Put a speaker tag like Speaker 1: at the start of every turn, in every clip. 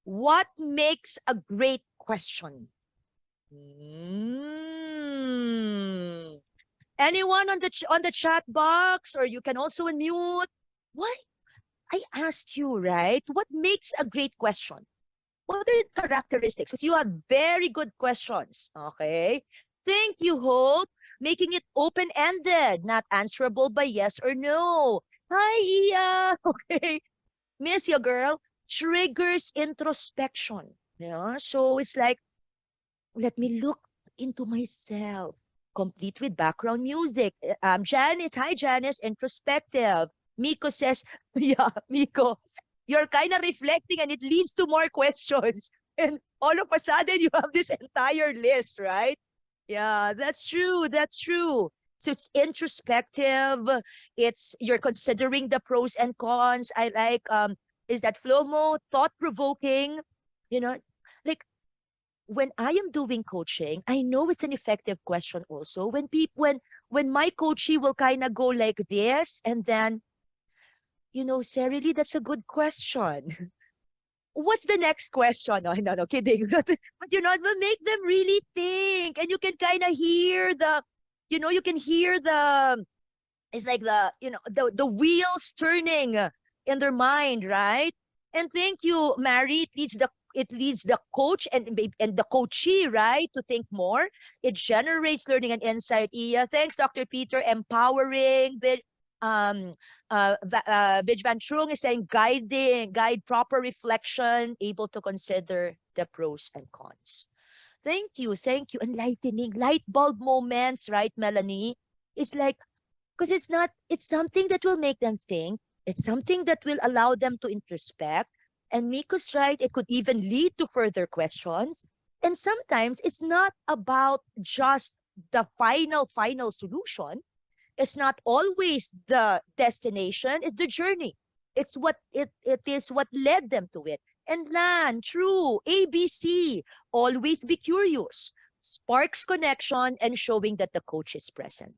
Speaker 1: What makes a great question? Mm. Anyone on the chat box, or you can also unmute. Why? I ask you, right? What makes a great question? What are the characteristics? Because you have very good questions. Okay. Thank you, Hope. Making it open-ended, not answerable by yes or no. Hi, Iya. Okay. Miss you, girl. Triggers introspection. Yeah. So it's like, let me look into myself, complete with background music. Janice, hi Janice, introspective. Miko says, yeah, Miko, you're kind of reflecting and it leads to more questions. And all of a sudden you have this entire list, right? Yeah, that's true. That's true. So it's introspective. It's you're considering the pros and cons. I like is that flow mode, thought provoking, you know, like when I am doing coaching, I know it's an effective question also. When my coachee will kind of go like this, and then, Serily, that's a good question. What's the next question? No, no, no, kidding. But it will make them really think, and you can kind of hear you can hear it's like the wheels turning in their mind, right? And thank you, Mary. It leads the coach and the coachee, right, to think more. It generates learning and insight. Yeah, thanks, Dr. Peter. Empowering. Bij Van Trung is saying guide proper reflection, able to consider the pros and cons. Thank you. Enlightening, light bulb moments, right, Melanie? It's like because it's something that will make them think. It's something that will allow them to introspect. And Miko's right, it could even lead to further questions. And sometimes it's not about just the final solution. It's not always the destination, it's the journey. It is what led them to it. And Lan, true, ABC, always be curious, sparks connection and showing that the coach is present.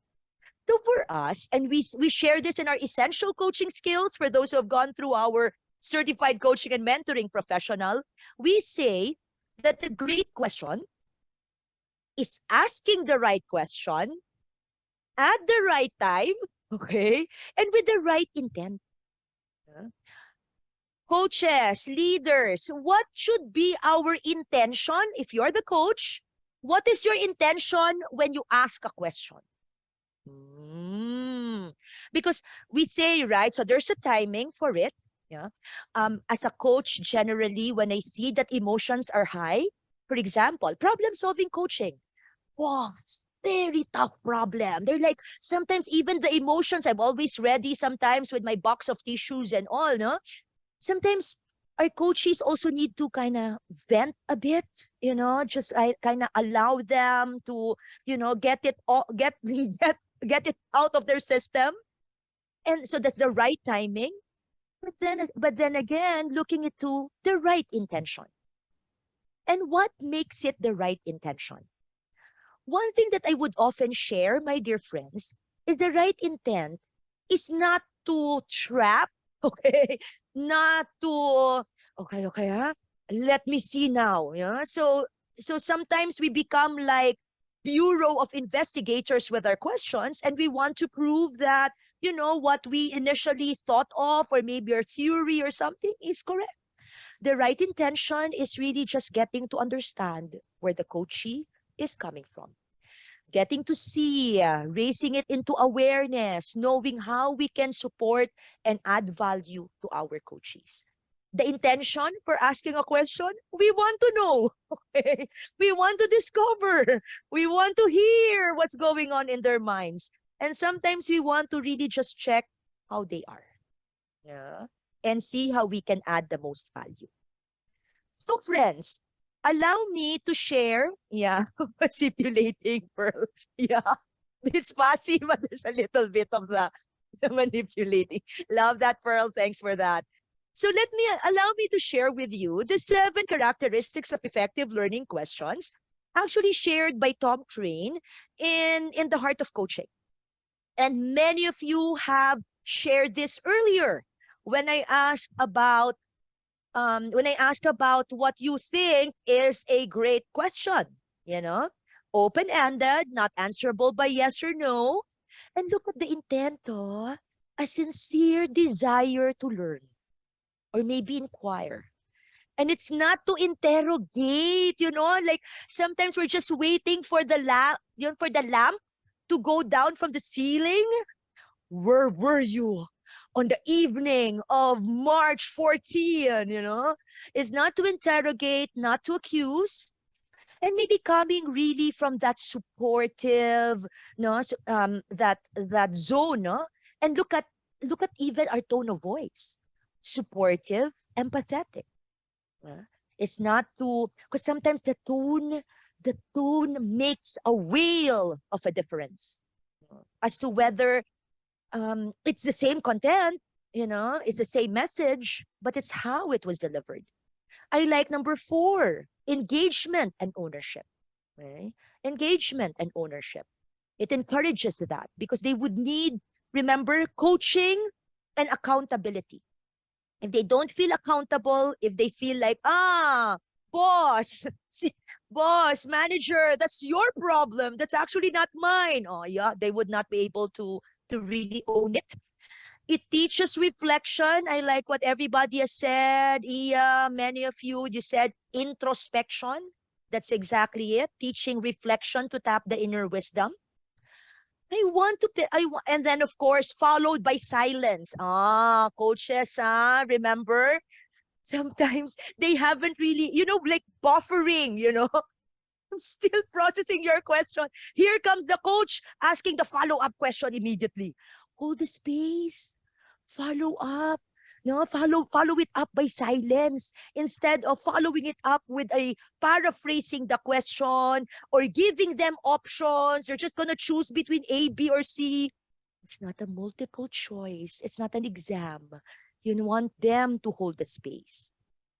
Speaker 1: So for us, and we share this in our essential coaching skills for those who have gone through our certified coaching and mentoring professional, we say that the great question is asking the right question at the right time, okay, and with the right intent. Yeah. Coaches, leaders, what should be our intention if you're the coach? What is your intention when you ask a question? Mm. Because we say, right, so there's a timing for it. Yeah. As a coach, generally, when I see that emotions are high, for example, problem solving coaching. Wow, it's very tough problem. They're like, sometimes even the emotions, I'm always ready sometimes with my box of tissues and all, no? Sometimes our coaches also need to kind of vent a bit, just I kind of allow them to, get it all, get it out of their system. And so that's the right timing. But then again, looking into the right intention. And what makes it the right intention? One thing that I would often share, my dear friends, is the right intent is not to trap, okay? Not to, okay, huh? Let me see now. Yeah. So sometimes we become like bureau of investigators with our questions, and we want to prove that, what we initially thought of, or maybe our theory or something is correct. The right intention is really just getting to understand where the coachee is coming from, getting to see, raising it into awareness, knowing how we can support and add value to our coaches. The intention for asking a question, we want to know. Okay? We want to discover. We want to hear what's going on in their minds. And sometimes we want to really just check how they are. Yeah. And see how we can add the most value. So friends, allow me to share, yeah, manipulating pearls. Yeah, it's passive, but there's a little bit of the manipulating. Love that, Pearl. Thanks for that. So allow me to share with you the 7 characteristics of effective learning questions, actually shared by Tom Crane in the Heart of Coaching. And many of you have shared this earlier when I asked about when I ask about what you think is a great question, you know, open-ended, not answerable by yes or no. And look at the intent, oh, a sincere desire to learn or maybe inquire. And it's not to interrogate, like sometimes we're just waiting for the lamp to go down from the ceiling. Where were you on the evening of March 14? Is not to interrogate, not to accuse, and maybe coming really from that supportive, no, that zone, no? And look at even our tone of voice, supportive, empathetic. uh, It's not to, because sometimes the tone makes a whale of a difference as to whether it's the same content, it's the same message, but it's how it was delivered. I like number 4, engagement and ownership. Okay? Engagement and ownership. It encourages that because they would need, remember, coaching and accountability. If they don't feel accountable, if they feel like, boss, boss, manager, that's your problem. That's actually not mine. Oh, yeah, they would not be able to really own it. It teaches reflection. I like what everybody has said. Iya, many of you said introspection. That's exactly it. Teaching reflection to tap the inner wisdom. And then of course, followed by silence. Coaches, remember? Sometimes they haven't really, like buffering, I'm still processing your question. Here comes the coach asking the follow-up question immediately. Hold the space. Follow up. No, follow it up by silence instead of following it up with a paraphrasing the question or giving them options. You're just gonna choose between A, B, or C. It's not a multiple choice. It's not an exam. You want them to hold the space.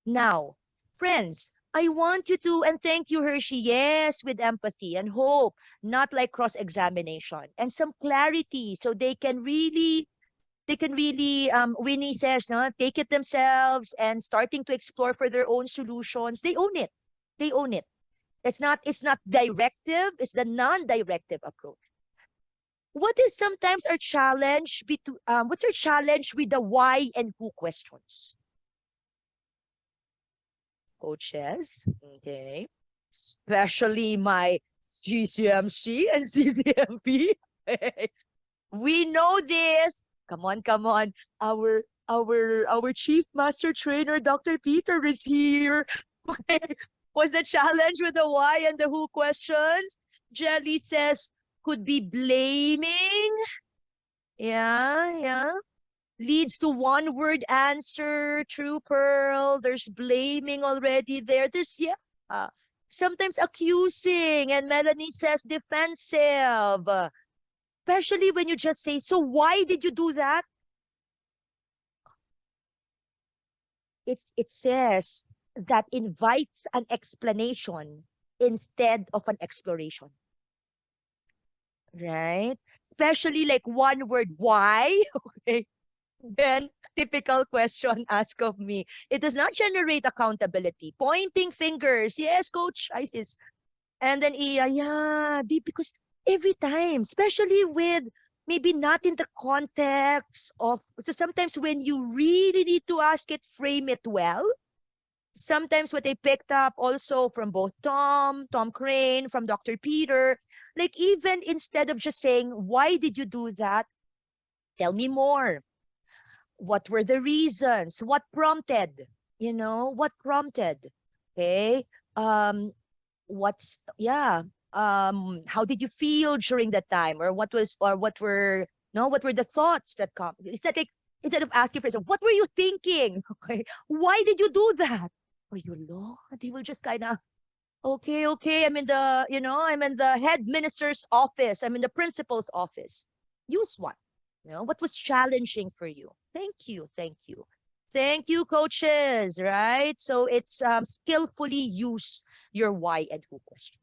Speaker 1: Now, friends, I want you to, and thank you, Hershey, yes, with empathy and hope, not like cross-examination, and some clarity so they can really, Winnie says, no, take it themselves and starting to explore for their own solutions. They own it. They own it. It's not directive, it's the non-directive approach. What is sometimes our challenge what's our challenge with the why and who questions? Coaches, okay, especially my GCMC and CCMP. We know this. Come on, come on. Our chief master trainer, Dr. Peter, is here. What's the challenge with the why and the who questions? Jelly says could be blaming. Yeah, yeah. Leads to one word answer. True, Pearl. There's blaming already there. There's, yeah. Sometimes accusing. And Melanie says defensive. Especially when you just say, so why did you do that? It says that invites an explanation instead of an exploration. Right? Especially like one word, why? Okay. Then, typical question asked of me. It does not generate accountability. Pointing fingers. Yes, Coach Isis. And then, yeah, because every time, especially with maybe not in the context of, so sometimes when you really need to ask it, frame it well. Sometimes what I picked up also from both Tom Crane, from Dr. Peter, like even instead of just saying, why did you do that? Tell me more. What were the reasons? What prompted? What prompted? Okay. Um, how did you feel during that time? Or what were the thoughts that come? Instead of asking for example, what were you thinking? Okay. Why did you do that? Oh, they will just kind of, okay, I'm in the head minister's office. I'm in the principal's office. Use what? What was challenging for you? Thank you, thank you. Thank you, coaches, right? So it's skillfully use your why and who question.